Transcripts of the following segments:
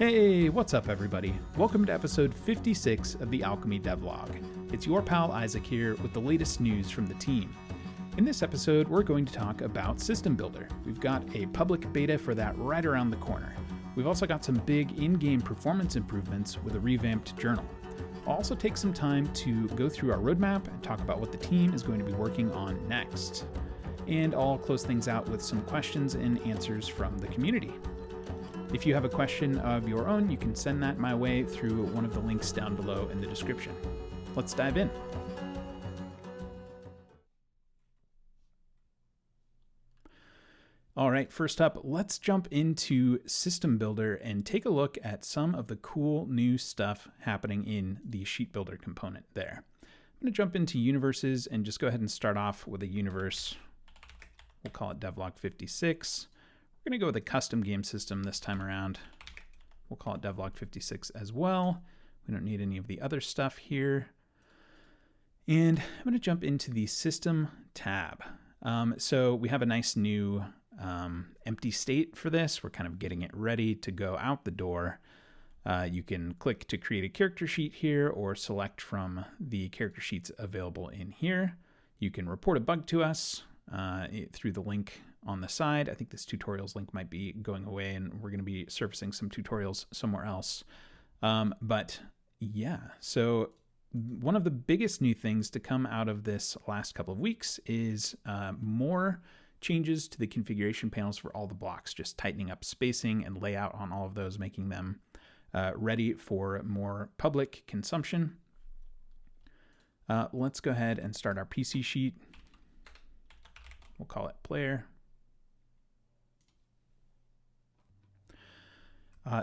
Hey, what's up everybody? Welcome to episode 56 of the Alchemy Devlog. It's your pal Isaac here with the latest news from the team. In this episode, we're going to talk about System Builder. We've got a public beta for that right around the corner. We've also got some big in-game performance improvements with a revamped journal. I'll also take some time to go through our roadmap and talk about what the team is going to be working on next. And I'll close things out with some questions and answers from the community. If you have a question of your own, you can send that my way through one of the links down below in the description. Let's dive in. All right, first up, let's jump into System Builder and take a look at some of the cool new stuff happening in the Sheet Builder component there. I'm going to jump into universes and just go ahead and start off with a universe. We'll call it Devlog 56. We're going to go with a custom game system this time around. We'll call it Devlog 56 as well. We don't need any of the other stuff here. And I'm going to jump into the System tab. So we have a nice new empty state for this. We're kind of getting it ready to go out the door. You can click to create a character sheet here or select from the character sheets available in here. You can report a bug to us through the link on the side. I think this tutorials link might be going away and we're going to be surfacing some tutorials somewhere else. But yeah, so one of the biggest new things to come out of this last couple of weeks is more changes to the configuration panels for all the blocks, just tightening up spacing and layout on all of those, making them ready for more public consumption. Let's go ahead and start our PC sheet. We'll call it player.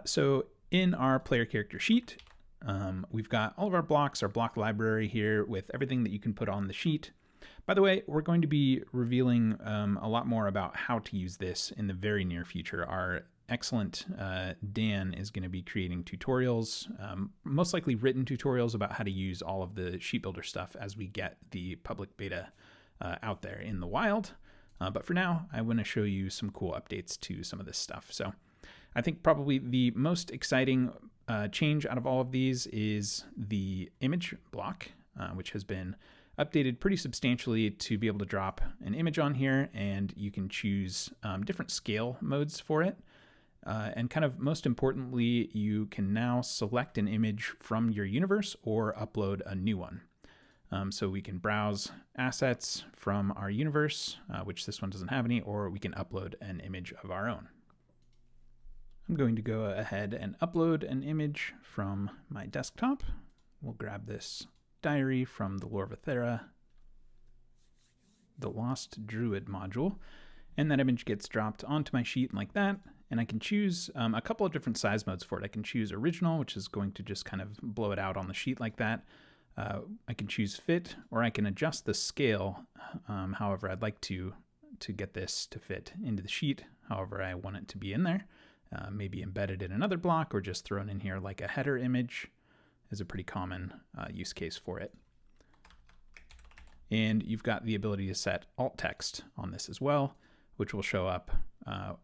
So in our player character sheet, we've got all of our blocks, our block library here with everything that you can put on the sheet. By the way, we're going to be revealing a lot more about how to use this in the very near future. Our excellent Dan is going to be creating tutorials, most likely written tutorials about how to use all of the Sheet Builder stuff as we get the public beta out there in the wild. But for now, I want to show you some cool updates to some of this stuff. So I think probably the most exciting change out of all of these is the image block, which has been updated pretty substantially to be able to drop an image on here, and you can choose different scale modes for it. And kind of most importantly, you can now select an image from your universe or upload a new one. So we can browse assets from our universe, which this one doesn't have any, or we can upload an image of our own. I'm going to go ahead and upload an image from my desktop. We'll grab this diary from the Lore of Aethera, the Lost Druid module, and that image gets dropped onto my sheet like that. And I can choose a couple of different size modes for it. I can choose original, which is going to just kind of blow it out on the sheet like that. I can choose fit, or I can adjust the scale. However, I'd like to get this to fit into the sheet. However, I want it to be in there. Maybe embedded in another block or just thrown in here like a header image is a pretty common use case for it. And you've got the ability to set alt text on this as well, which will show up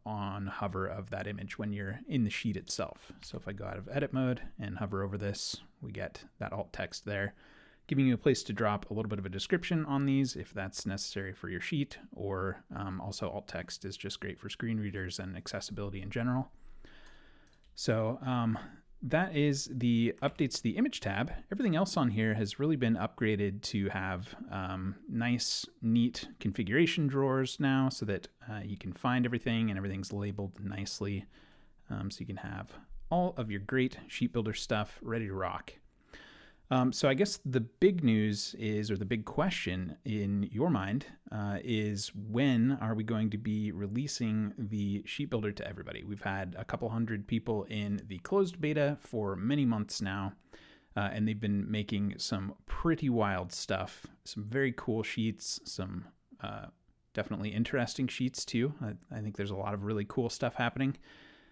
on hover of that image when you're in the sheet itself. So if I go out of edit mode and hover over this, we get that alt text there, giving you a place to drop a little bit of a description on these if that's necessary for your sheet, or also alt text is just great for screen readers and accessibility in general. So that is the updates to the image tab. Everything else on here has really been upgraded to have nice, neat configuration drawers now so that you can find everything and everything's labeled nicely. So you can have all of your great Sheet Builder stuff ready to rock. So I guess the big news is, or the big question in your mind is, when are we going to be releasing the Sheet Builder to everybody? We've had a couple hundred people in the closed beta for many months now, and they've been making some pretty wild stuff, some very cool sheets, some definitely interesting sheets too. I think there's a lot of really cool stuff happening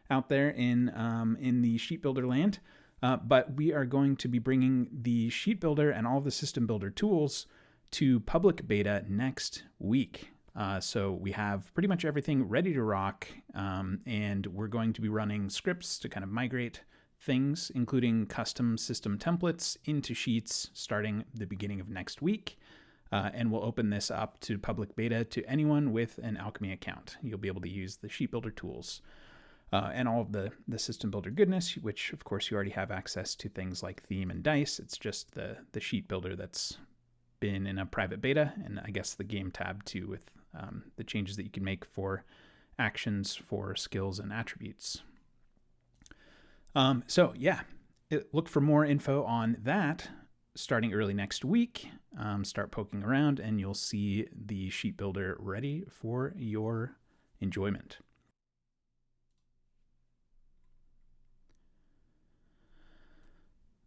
out there in the Sheet Builder land. But we are going to be bringing the Sheet Builder and all of the System Builder tools to public beta next week. So we have pretty much everything ready to rock, and we're going to be running scripts to kind of migrate things, including custom system templates, into Sheets starting the beginning of next week. And we'll open this up to public beta to anyone with an Alchemy account. You'll be able to use the sheet builder tools and all of the system builder goodness, which of course you already have access to things like theme and dice. It's just the sheet builder that's been in a private beta, and I guess the game tab too, with the changes that you can make for actions, for skills and attributes. So yeah, look for more info on that starting early next week. Start poking around and you'll see the sheet builder ready for your enjoyment.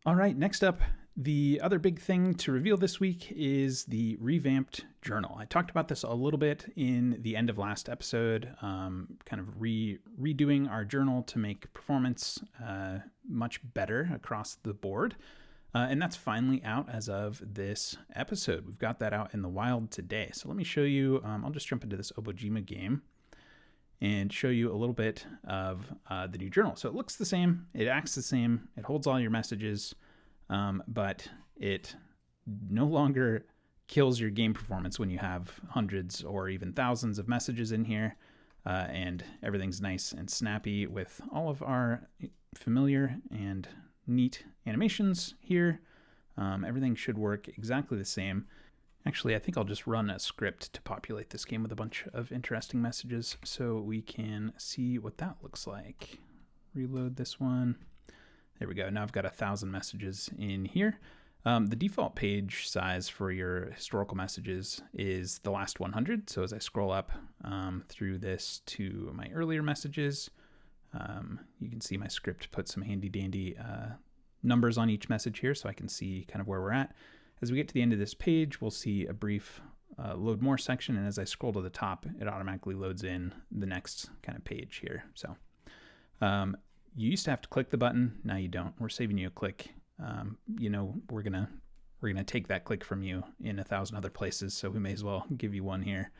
All right, next up, the other big thing to reveal this week is the Revamped journal. I talked about this a little bit in the end of last episode, kind of redoing our journal to make performance much better across the board. And that's finally out as of this episode. We've got that out in the wild today. So let me show you, I'll just jump into this Obojima game and show you a little bit of the new journal. So it looks the same, it acts the same, it holds all your messages, but it no longer kills your game performance when you have hundreds or even thousands of messages in here, and everything's nice and snappy with all of our familiar and neat animations here. Everything should work exactly the same. Actually, I think I'll just run a script to populate this game with a bunch of interesting messages so we can see what that looks like. Reload this one. There we go. Now I've got 1,000 messages in here. The default page size for your historical messages is the last 100. So as I scroll up through this to my earlier messages, you can see my script put some handy dandy numbers on each message here so I can see kind of where we're at. As we get to the end of this page, we'll see a brief load more section, and as I scroll to the top, it automatically loads in the next kind of page here. So you used to have to click the button, now you don't. We're saving you a click. You know, we're gonna take that click from you in 1,000 other places, so we may as well give you one here.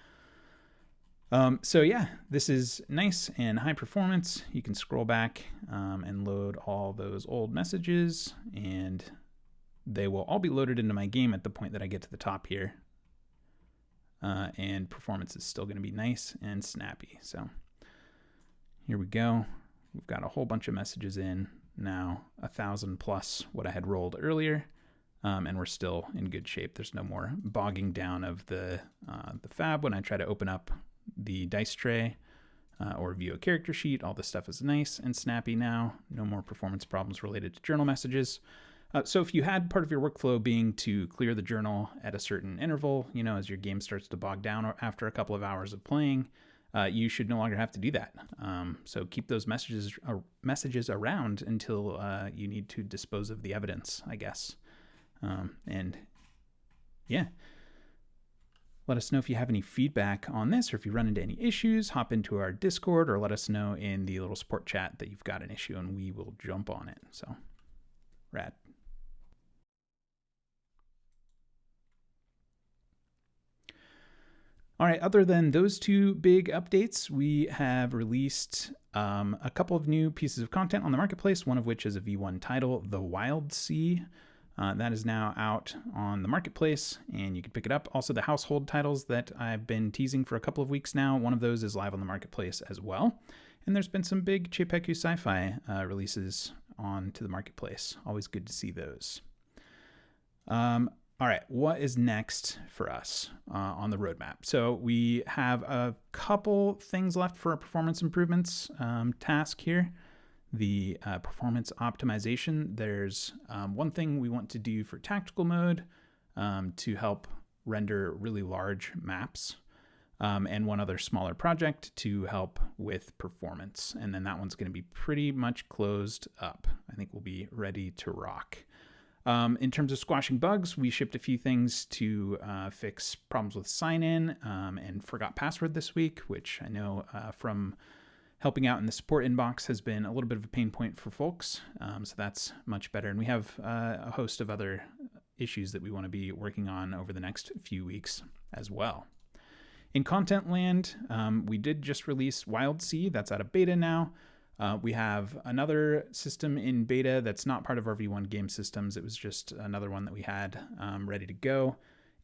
So yeah, this is nice and high performance. You can scroll back and load all those old messages, and they will all be loaded into my game at the point that I get to the top here. And performance is still going to be nice and snappy. So here we go. We've got a whole bunch of messages in now, 1,000 plus what I had rolled earlier. And we're still in good shape. There's no more bogging down of the fab when I try to open up the dice tray or view a character sheet. All this stuff is nice and snappy now. No more performance problems related to journal messages. So if you had part of your workflow being to clear the journal at a certain interval, you know, as your game starts to bog down or after a couple of hours of playing, you should no longer have to do that. So keep those messages around until you need to dispose of the evidence, I guess. And yeah, let us know if you have any feedback on this, or if you run into any issues, hop into our Discord or let us know in the little support chat that you've got an issue and we will jump on it. So rad. All right, other than those two big updates, we have released a couple of new pieces of content on the marketplace, one of which is a V1 title, The Wild Sea. That is now out on the marketplace and you can pick it up. Also, the household titles that I've been teasing for a couple of weeks now, one of those is live on the marketplace as well. And there's been some big Cheipeku sci-fi releases onto the marketplace. Always good to see those. All right, what is next for us on the roadmap? So we have a couple things left for a performance improvements task here. The performance optimization. There's one thing we want to do for tactical mode to help render really large maps, and one other smaller project to help with performance. And then that one's going to be pretty much closed up. I think we'll be ready to rock. In terms of squashing bugs, we shipped a few things to fix problems with sign-in and forgot password this week, which I know from helping out in the support inbox has been a little bit of a pain point for folks. So that's much better. And we have a host of other issues that we want to be working on over the next few weeks as well. In content land, we did just release Wild Sea. That's out of beta now. We have another system in beta that's not part of our V1 game systems. It was just another one that we had ready to go.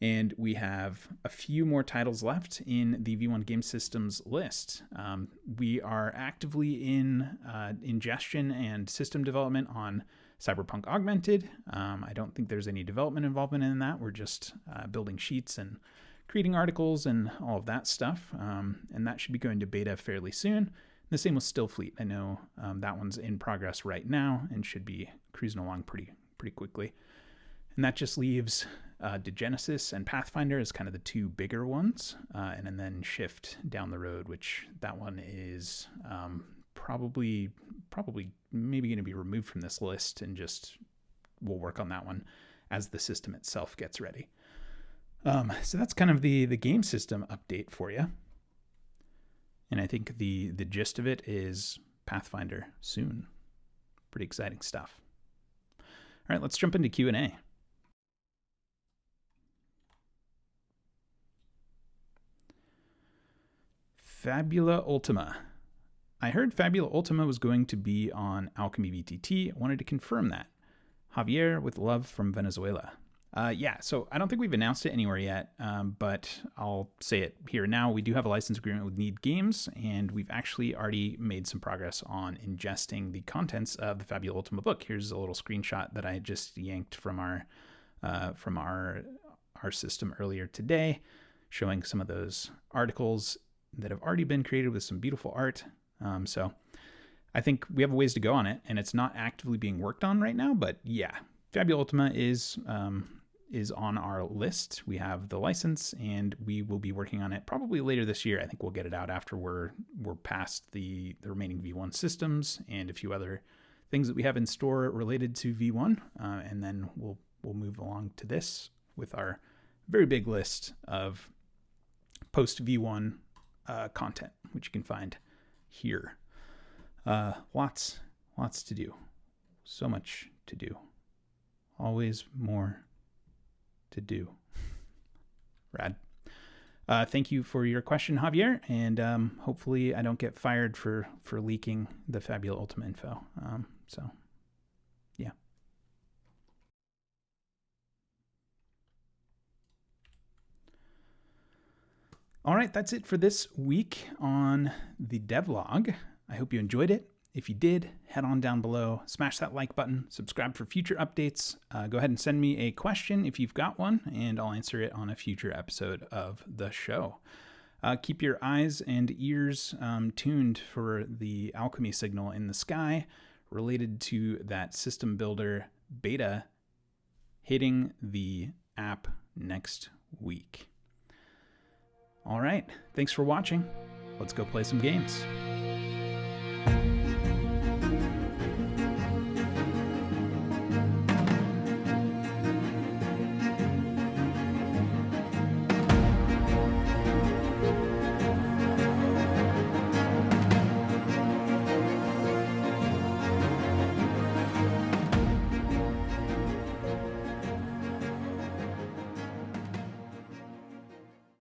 And we have a few more titles left in the V1 game systems list. We are actively in ingestion and system development on Cyberpunk Augmented. I don't think there's any development involvement in that. We're just building sheets and creating articles and all of that stuff. And that should be going to beta fairly soon. The same with Stillfleet. I know that one's in progress right now and should be cruising along pretty quickly. And that just leaves Degenesis and Pathfinder as kind of the two bigger ones, and then Shift down the road, which that one is probably maybe going to be removed from this list, and just we'll work on that one as the system itself gets ready. So that's kind of the game system update for you. And I think the gist of it is Pathfinder soon. Pretty exciting stuff. All right, let's jump into Q&A. Fabula Ultima. I heard Fabula Ultima was going to be on Alchemy VTT. I wanted to confirm that. Javier with love from Venezuela. Yeah, so I don't think we've announced it anywhere yet, but I'll say it here now. We do have a license agreement with Need Games, and we've actually already made some progress on ingesting the contents of the Fabula Ultima book. Here's a little screenshot that I just yanked from our system earlier today, showing some of those articles that have already been created with some beautiful art. So I think we have a ways to go on it, and it's not actively being worked on right now, but yeah, Fabula Ultima is on our list. We have the license, and we will be working on it probably later this year. I think we'll get it out after we're past the remaining V1 systems and a few other things that we have in store related to V1, and then we'll move along to this with our very big list of post V1 content, which you can find here. Lots to do. So much to do. Always more to do. Rad. Thank you for your question, Javier, and hopefully I don't get fired for leaking the Fabula Ultima info. So, yeah. All right, that's it for this week on the devlog. I hope you enjoyed it. If you did, head on down below, smash that like button, subscribe for future updates. Go ahead and send me a question if you've got one, and I'll answer it on a future episode of the show. Keep your eyes and ears tuned for the alchemy signal in the sky related to that system builder beta hitting the app next week. All right, thanks for watching. Let's go play some games.